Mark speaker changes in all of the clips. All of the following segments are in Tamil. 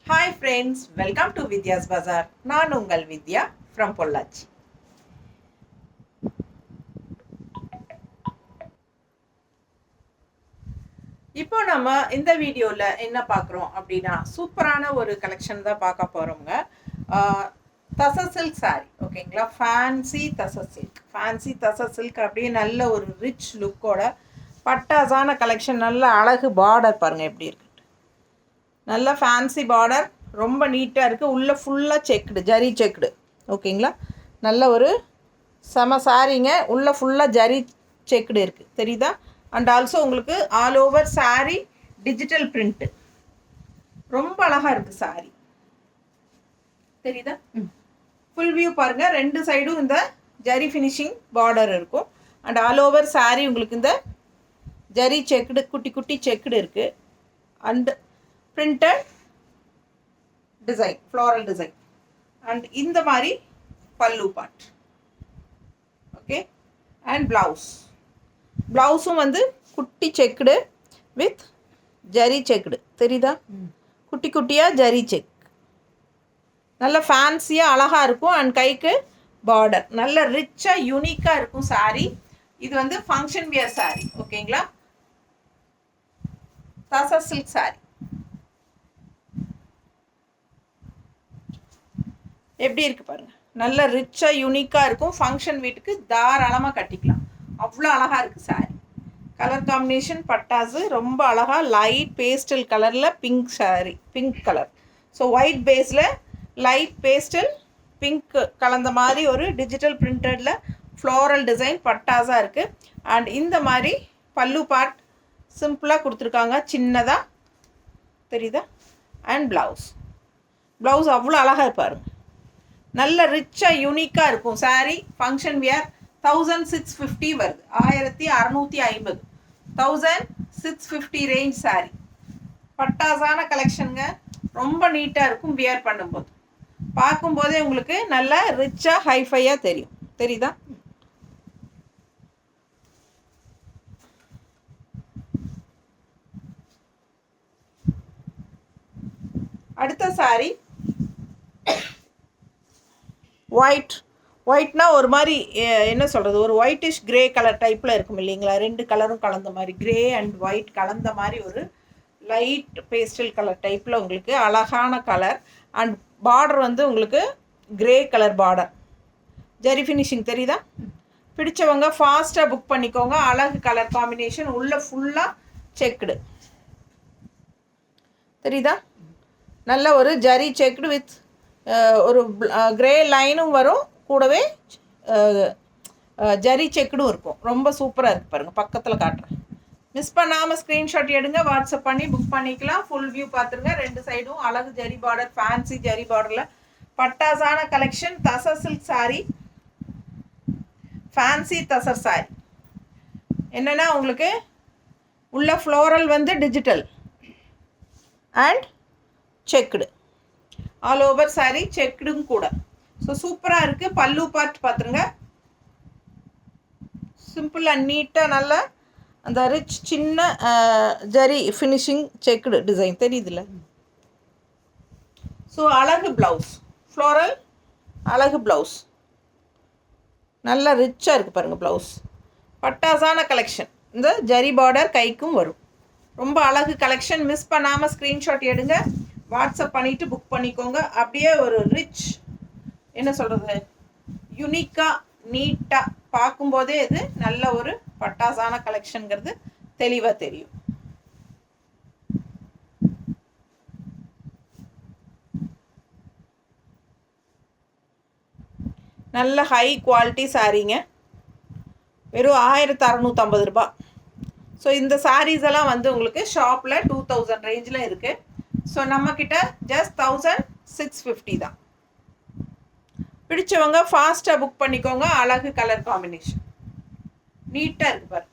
Speaker 1: Hi friends, welcome to Vidya's Bazaar. நான் உங்கள் வித்யா from பொள்ளாச்சி. இப்போ நம்ம இந்த வீடியோவில் என்ன பார்க்குறோம் அப்படின்னா சூப்பரான ஒரு கலெக்ஷன் தான் பார்க்க போகிறோங்க. தச சில்க் சாரி ஓகேங்களா, ஃபேன்சி தச சில்க் அப்படியே நல்ல ஒரு ரிச் லுக்கோட பட்டாசான கலெக்ஷன். நல்ல அழகு பார்டர் பாருங்கள் எப்படி இருக்கு, நல்ல ஃபேன்சி பார்டர், ரொம்ப நீட்டாக இருக்குது. உள்ளே ஃபுல்லாக செக்குடு, ஜரி செக்குடு ஓகேங்களா. நல்ல ஒரு செம சாரீங்க, உள்ளே ஃபுல்லாக ஜரி செக்குடு இருக்குது தெரியுதா. அண்ட் ஆல்சோ உங்களுக்கு all over sari digital print, ரொம்ப அழகாக இருக்குது சாரீ தெரியுதா. ஃபுல் வியூ பாருங்கள், ரெண்டு சைடும் இந்த ஜரி ஃபினிஷிங் பார்டர் இருக்கும். அண்ட் ஆல் ஓவர் சாரீ உங்களுக்கு இந்த ஜரி செக்குடு, குட்டி குட்டி செக்குடு இருக்குது. And printed design, floral design. And இந்த மாதிரி பல்லு part, okay. And பிளவுஸும் வந்து குட்டி செக்குடு வித் ஜரி செக்குடு தெரியுதா, குட்டி குட்டியாக ஜரி செக், நல்ல ஃபேன்சியாக அழகாக இருக்கும். அண்ட் கைக்கு பார்டர் நல்ல ரிச்சாக யூனிக்காக இருக்கும் சாரீ. இது வந்து ஃபங்க்ஷன் வியர் சாரீ ஓகேங்களா, தச சில்க் சாரீ. எப்படி இருக்குது பாருங்கள், நல்ல ரிச்சாக யூனிக்காக இருக்கும். ஃபங்க்ஷன் வீட்டுக்கு தாராளமாக கட்டிக்கலாம், அவ்வளோ அழகாக இருக்குது சாரீ. கலர் காம்பினேஷன் பட்டாசு ரொம்ப அழகாக லைட் பேஸ்டல் கலரில் pink sari, pink colour. So white பேஸில் லைட் பேஸ்டல் பிங்க் கலந்த மாதிரி ஒரு டிஜிட்டல் பிரிண்டடில் ஃப்ளோரல் டிசைன் பட்டாஸாக இருக்குது. அண்ட் இந்த மாதிரி பல்லு பார்ட் சிம்பிளாக கொடுத்துருக்காங்க, சின்னதாக தெரியுதா. அண்ட் ப்ளவுஸ் அவ்வளோ அழகாக பாருங்க, நல்ல ரிச்சாக யூனிக்காக இருக்கும் சாரீ. ஃபங்க்ஷன் வியர் 1650 வருது, 1650, 1650 ரேஞ்ச் சாரீ. பட்டாசான கலெக்ஷனுங்க, ரொம்ப நீட்டாக இருக்கும். வியர் பண்ணும்போது பார்க்கும்போதே உங்களுக்கு நல்ல ரிச்சாக ஹைஃபையாக தெரியும் தெரியுதா. அடுத்த சாரீ ஒயிட்னா ஒரு மாதிரி என்ன சொல்கிறது, ஒரு ஒயிட்டிஷ் கிரே கலர் டைப்பில் இருக்கும் இல்லைங்களா. ரெண்டு கலரும் கலந்த மாதிரி, கிரே அண்ட் ஒயிட் கலந்த மாதிரி ஒரு லைட் பேஸ்டல் கலர் டைப்பில் உங்களுக்கு அழகான கலர். அண்ட் பார்டர் வந்து உங்களுக்கு grey colour border, zari finishing தெரியுதா. பிடிச்சவங்க ஃபாஸ்ட்டாக புக் பண்ணிக்கோங்க. அழகு கலர் காம்பினேஷன், உள்ள ஃபுல்லாக செக்குடு தெரியுதா. நல்ல ஒரு ஜரி செக்குடு வித் ஒரு கிரே லைனும் வரும், கூடவே ஜரி செக்குடும் இருக்கும். ரொம்ப சூப்பராக இருக்குது பாருங்கள், பக்கத்தில் காட்டுறேன். மிஸ் பண்ணாமல் ஸ்க்ரீன்ஷாட் எடுங்க, வாட்ஸ்அப் பண்ணி புக் பண்ணிக்கலாம். ஃபுல் வியூ பார்த்துருங்க. ரெண்டு சைடும் அழகு ஜரி பார்டர், ஃபேன்சி ஜரி பார்டரில் பட்டாசான கலெக்ஷன். தச சில்க் சாரீ, ஃபேன்சி தசர் சாரீ. என்னென்னா உங்களுக்கு உள்ள ஃப்ளோரல் வந்து digital and checked, all over sari செக்குடும் கூட. ஸோ சூப்பராக இருக்குது. பல்லு பார்ட் பார்த்துருங்க, சிம்பிள் அண்ட் நீட்டாக நல்ல அந்த ரிச் சின்ன ஜரி ஃபினிஷிங் செக்குடு டிசைன் தெரியுதுல்ல. ஸோ அழகு ப்ளவுஸ், ஃப்ளோரல் அழகு ப்ளவுஸ், நல்ல ரிச்சாக இருக்குது பாருங்கள் ப்ளவுஸ். பட்டாசான கலெக்ஷன், இந்த ஜரி பார்டர் கைக்கும் வரும். ரொம்ப அழகு கலெக்ஷன். மிஸ் பண்ணாமல் ஸ்க்ரீன்ஷாட் எடுங்க, வாட்ஸ்அப் பண்ணிவிட்டு புக் பண்ணிக்கோங்க. அப்படியே ஒரு ரிச் என்ன சொல்கிறது, யுனிக்காக நீட்டாக பார்க்கும்போதே இது நல்ல ஒரு பட்டாசான கலெக்ஷனுங்கிறது தெளிவாக தெரியும். நல்ல ஹை குவாலிட்டி சாரீங்க, வெறும் 1650 ரூபா. ஸோ இந்த சாரீஸ் எல்லாம் வந்து உங்களுக்கு ஷாப்பில் 2000 ரேஞ்சில் இருக்குது. ஸோ நம்மக்கிட்ட ஜஸ்ட் 1650 தான். பிடிச்சவங்க ஃபாஸ்ட்டாக புக் பண்ணிக்கோங்க. அழகு கலர் காம்பினேஷன், நீட்டாக இருக்கு பாரு.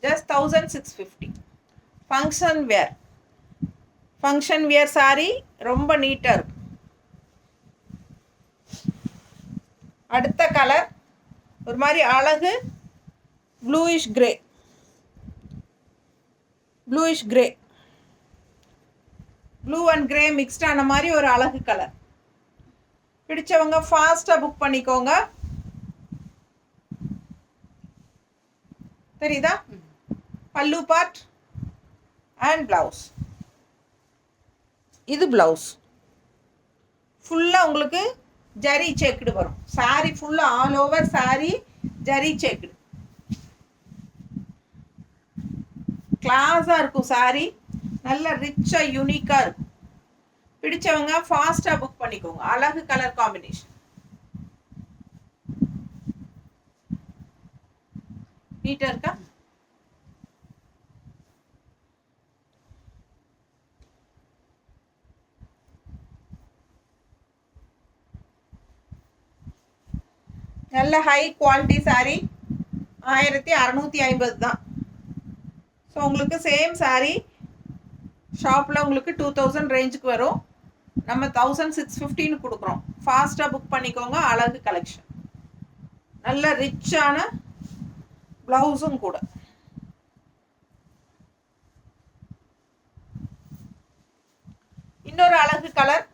Speaker 1: ஜஸ்ட் 1650. ஃபங்க்ஷன் வியர் சாரீ, ரொம்ப நீட்டாக இருக்கும். அடுத்த கலர் ஒரு மாதிரி அழகு bluish grey, blue and grey mixed ஆன மாதிரி ஒரு அழகு கலர். பிடிச்சவங்க ஃபாஸ்ட்டாக புக் பண்ணிக்கோங்க. தெரியுதா? பல்லு பார்ட் அண்ட் ப்ளவுஸ். இது ப்ளவுஸ் ஃபுல்லாக உங்களுக்கு ஜரி செக்குடு வரும். சாரீ ஃபுல்லாக all over sari zari checked. கிளாஸாக இருக்கும் சாரீ. நல்ல ரிச்சாக யூனிக்காக இருக்கும். பிடிச்சவங்க ஃபாஸ்ட்டாக புக் பண்ணிக்கோங்க. அழகு கலர் காம்பினேஷன். நீட்டாக இருக்கா? நல்ல ஹை குவாலிட்டி சாரீ. 1650 தான். ஸோ உங்களுக்கு சேம் சாரீ ஷாப்பில் உங்களுக்கு 2000 ரேஞ்சுக்கு வரும். நம்ம 1650 கொடுக்குறோம். ஃபாஸ்ட்டாக புக் பண்ணிக்கோங்க. அழகு கலெக்ஷன். நல்ல ரிச்சான ப்ளவுஸும் கூட. இன்னொரு அழகு கலர்.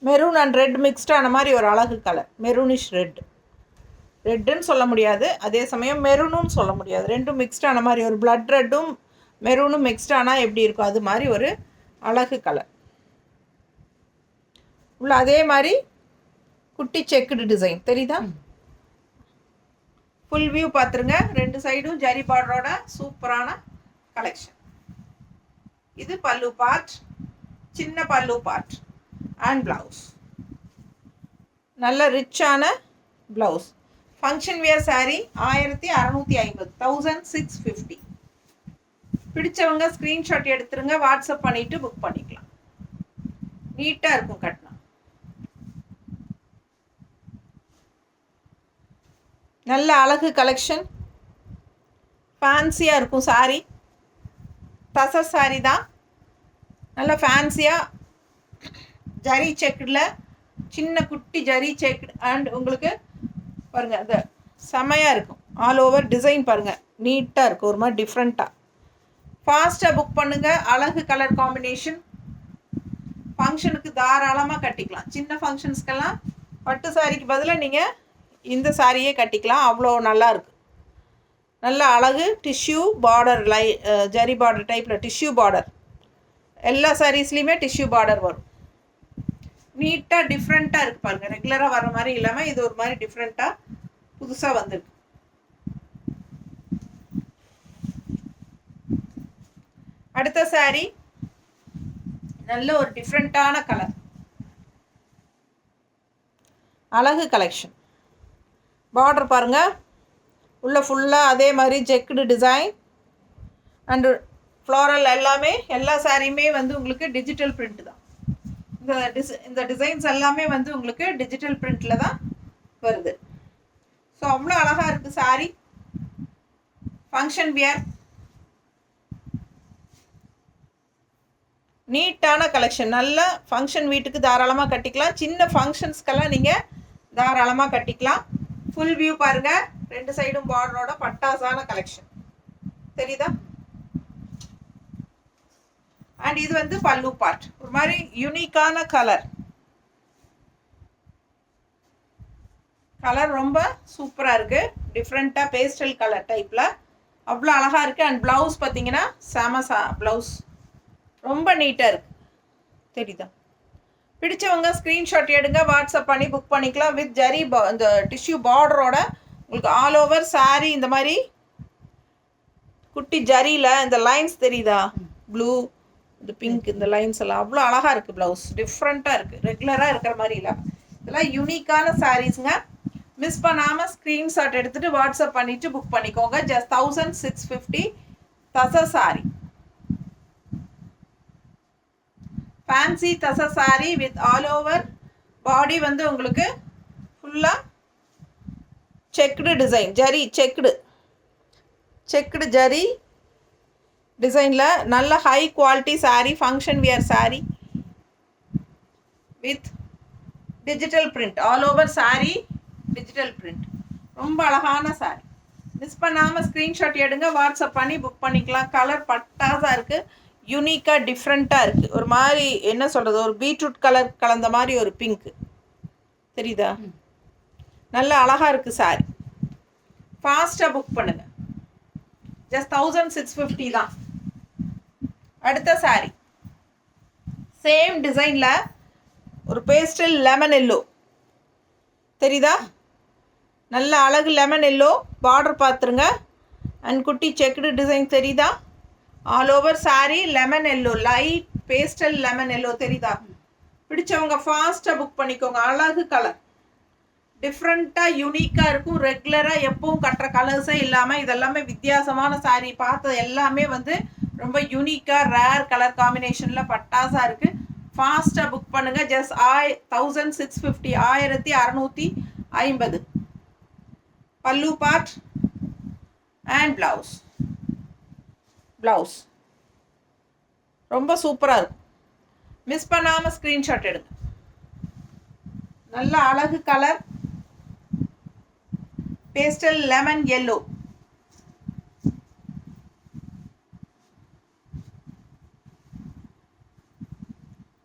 Speaker 1: மெரூன் அண்ட் ரெட் மிக்ஸ்டான மாதிரி ஒரு அழகு கலர். Maroonish red. ரெட்டுன்னு சொல்ல முடியாது, அதே சமயம் மெரூனும் சொல்ல முடியாது. ரெண்டும் மிக்ஸ்டான மாதிரி ஒரு பிளட் ரெட்டும் மெரூனும் மிக்ஸ்டானால் எப்படி இருக்கும் அது மாதிரி ஒரு அழகு கலர். உள்ள அதே மாதிரி குட்டி செக்குடு டிசைன் தெரியுதா? ஃபுல் வியூ பார்த்துருங்க. 2 சைடும் ஜரி பார்டரோட சூப்பரான கலெக்ஷன். இது பல்லு பார்ட், சின்ன பல்லு பார்ட் அண்ட் ப்ளவுஸ். நல்ல ரிச்சான ப்ளவுஸ். Function wear sari 1650, 1650. பிடிச்சவங்க ஸ்க்ரீன்ஷாட் எடுத்துருங்க. வாட்ஸ்அப் பண்ணிவிட்டு புக் பண்ணிக்கலாம். நீட்டாக இருக்கும் கட்டினா. நல்ல அழகு கலெக்ஷன். ஃபேன்சியாக இருக்கும் சாரீ. தசர் சாரீ தான். நல்ல ஃபேன்சியாக ஜரி செக்குடில் சின்ன குட்டி ஜரி செக்குடு அண்ட் உங்களுக்கு பாருங்கள் அது செமையாக இருக்கும். ஆல் ஓவர் டிசைன் பாருங்கள் நீட்டாக இருக்கும். ஒரு மாதிரி டிஃப்ரெண்ட்டாக. ஃபாஸ்ட்டாக புக் பண்ணுங்கள். அழகு கலர் காம்பினேஷன். ஃபங்க்ஷனுக்கு தாராளமாக கட்டிக்கலாம். சின்ன ஃபங்க்ஷன்ஸ்க்கெல்லாம் பட்டு சாரிக்கு பதிலாக நீங்கள் இந்த சாரியே கட்டிக்கலாம். அவ்வளோ நல்லா இருக்குது. நல்ல அழகு டிஷ்யூ பார்டர் ஜரி பார்டர் டைப்பில் டிஷ்யூ பார்டர். எல்லா சாரீஸ்லேயுமே டிஷ்யூ பார்டர் வரும். நீட்டாக டிஃப்ரெண்ட்டாக இருக்குது பாருங்கள். ரெகுலராக வர மாதிரி இல்லாமல் இது ஒரு மாதிரி டிஃப்ரெண்ட்டாக புதுசாக வந்திருக்கு. அடுத்த சாரீ நல்ல ஒரு டிஃப்ரெண்ட்டான கலர். அழகு கலெக்ஷன். பார்டர் பாருங்கள். உள்ள ஃபுல்லாக அதே மாதிரி செக்குடு டிசைன் அண்டு ஃப்ளாரல் எல்லாமே. எல்லா சாரியுமே வந்து உங்களுக்கு டிஜிட்டல் பிரிண்ட் தான். இந்த டிசைன்ஸ் எல்லாமே வந்து உங்களுக்கு டிஜிட்டல் பிரிண்டில் தான் வருது. ஸோ அவ்வளோ அழகாக இருக்குது சாரீ. ஃபங்க்ஷன் வியர் நீட்டான கலெக்ஷன். நல்ல ஃபங்க்ஷன் வீட்டுக்கு தாராளமாக கட்டிக்கலாம். சின்ன ஃபங்க்ஷன்ஸ்க்கெல்லாம் நீங்கள் தாராளமாக கட்டிக்கலாம். ஃபுல் வியூ பாருங்கள். 2 சைடும் பார்டரோட பட்டாசான கலெக்ஷன் தெரியுதா? அண்ட் இது வந்து பல்லு பார்ட். ஒரு மாதிரி யூனிக்கான கலர். கலர் ரொம்ப சூப்பராக இருக்குது. டிஃப்ரெண்ட்டாக பேஸ்டல் கலர் டைப்பில் அவ்வளோ அழகாக இருக்குது. அண்ட் ப்ளவுஸ் பார்த்தீங்கன்னா ப்ளவுஸ் ரொம்ப நீட்டாக இருக்குது. தெரியுதா? பிடிச்சவங்க ஸ்க்ரீன்ஷாட் எடுங்க. வாட்ஸ்அப் பண்ணி புக் பண்ணிக்கலாம். வித் ஜரி இந்த டிஷ்யூ பார்டரோட உங்களுக்கு ஆல் ஓவர் சாரீ இந்த மாதிரி குட்டி ஜரியில் இந்த லைன்ஸ் தெரியுதா? ப்ளூ இந்த பிங்க் இந்த லைன்ஸ் எல்லாம் அவ்வளோ அழகாக இருக்குது. ப்ளவுஸ் டிஃப்ரெண்ட்டாக இருக்குது. ரெகுலராக இருக்கிற மாதிரி இல்லை. இதெல்லாம் யூனிக்கான சாரீஸுங்க. மிஸ் பண்ணாமல் ஸ்க்ரீன்ஷாட் எடுத்துகிட்டு வாட்ஸ்அப் பண்ணிவிட்டு புக் பண்ணிக்கோங்க. Just 1650 Dasha sari. Fancy Dasha sari with all over body வந்து உங்களுக்கு ஃபுல்லாக checked design zari checked zari டிசைனில் நல்ல high quality sari. Function wear sari. With digital print. All over saree digital print. ரொம்ப அழகான saree. மிஸ் பண்ணாமல் ஸ்க்ரீன்ஷாட் எடுங்க, வாட்ஸ்அப் பண்ணி புக் பண்ணிக்கலாம். கலர் பட்டாசாக இருக்குது, யூனிக்காக டிஃப்ரெண்ட்டாக இருக்குது. ஒரு மாதிரி என்ன சொல்கிறது, ஒரு பீட்ரூட் கலர் கலந்த மாதிரி ஒரு பிங்க்கு தெரியுதா? நல்ல அழகாக இருக்குது saree. ஃபாஸ்ட்டாக புக் பண்ணுங்கள். ஜஸ்ட் 1650 தான். அடுத்த saree சேம் டிசைனில் ஒரு பேஸ்டல் லெமன் எல்லோ தெரியுதா? நல்ல அழகு லெமன் எல்லோ பார்டர் பார்த்துருங்க. அண்ட் குட்டி செக்குடு டிசைன் தெரியுதா? All over saree lemon yellow, light pastel lemon yellow தெரியுதா? பிடிச்சவங்க ஃபாஸ்ட்டாக புக் பண்ணிக்கோங்க. அழகு கலர், டிஃப்ரெண்ட்டாக யூனிக்காக இருக்கும். ரெகுலராக எப்பவும் கட்டுற கலர்ஸே இல்லாமல் இதெல்லாமே வித்தியாசமான saree. பார்த்தது எல்லாமே வந்து ரொம்ப யூனிக்காக ரேர் கலர் காம்பினேஷனில் பட்டாசாக இருக்குது. ஃபாஸ்ட்டாக புக் பண்ணுங்கள். ஜஸ்ட் 1650, 1650. பல்லு பார்ட் அண்ட் ப்ளவுஸ் ரொம்ப சூப்பராக இருக்கும். மிஸ் பண்ணாமல் ஸ்க்ரீன்ஷாட் எடுங்க. நல்ல அழகு கலர் பேஸ்டல் லெமன் எல்லோ.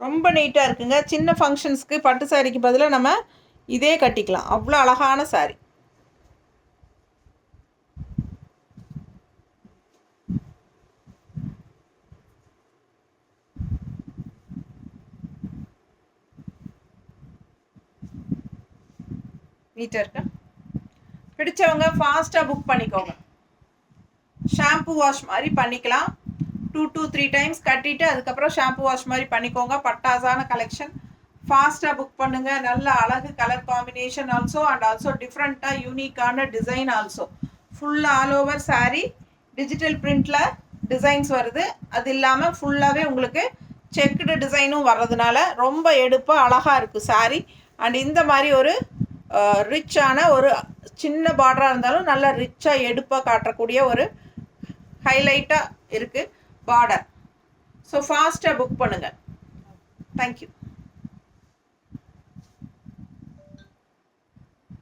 Speaker 1: ரொம்ப நீட்டாக இருக்குங்க. சின்ன ஃபங்க்ஷன்ஸ்க்கு பட்டு சாரிக்கு பதிலாக நம்ம இதே கட்டிக்கலாம். அவ்வளோ அழகான saree. நீட்டாக இருக்கா? பிடிச்சவங்க ஃபாஸ்ட்டாக புக் பண்ணிக்கோங்க. ஷாம்பு வாஷ் மாதிரி பண்ணிக்கலாம். 2 to 3 டைம்ஸ் கட்டிட்டு அதுக்கப்புறம் ஷாம்பு வாஷ் மாதிரி பண்ணிக்கோங்க. பட்டாசான கலெக்ஷன். ஃபாஸ்ட்டாக புக் பண்ணுங்கள். நல்ல அழகு colour combination also and also டிஃப்ரெண்ட்டாக யூனிக்கான டிசைன் ஆல்சோ. ஃபுல்லாக ஆல் ஓவர் saree டிஜிட்டல் பிரிண்டில் டிசைன்ஸ் வருது. அது இல்லாமல் ஃபுல்லாகவே உங்களுக்கு செக்குடு டிசைனும் வர்றதுனால ரொம்ப எடுப்பாக அழகாக இருக்குது saree. அண்ட் இந்த மாதிரி ஒரு ரிச்சான ஒரு சின்ன பார்டராக இருந்தாலும் நல்லா ரிச்சாக எடுப்பாக காட்டக்கூடிய ஒரு ஹைலைட்டாக இருக்குது பார்டர். ஸோ ஃபாஸ்ட்டாக புக் பண்ணுங்கள். தேங்க்யூ.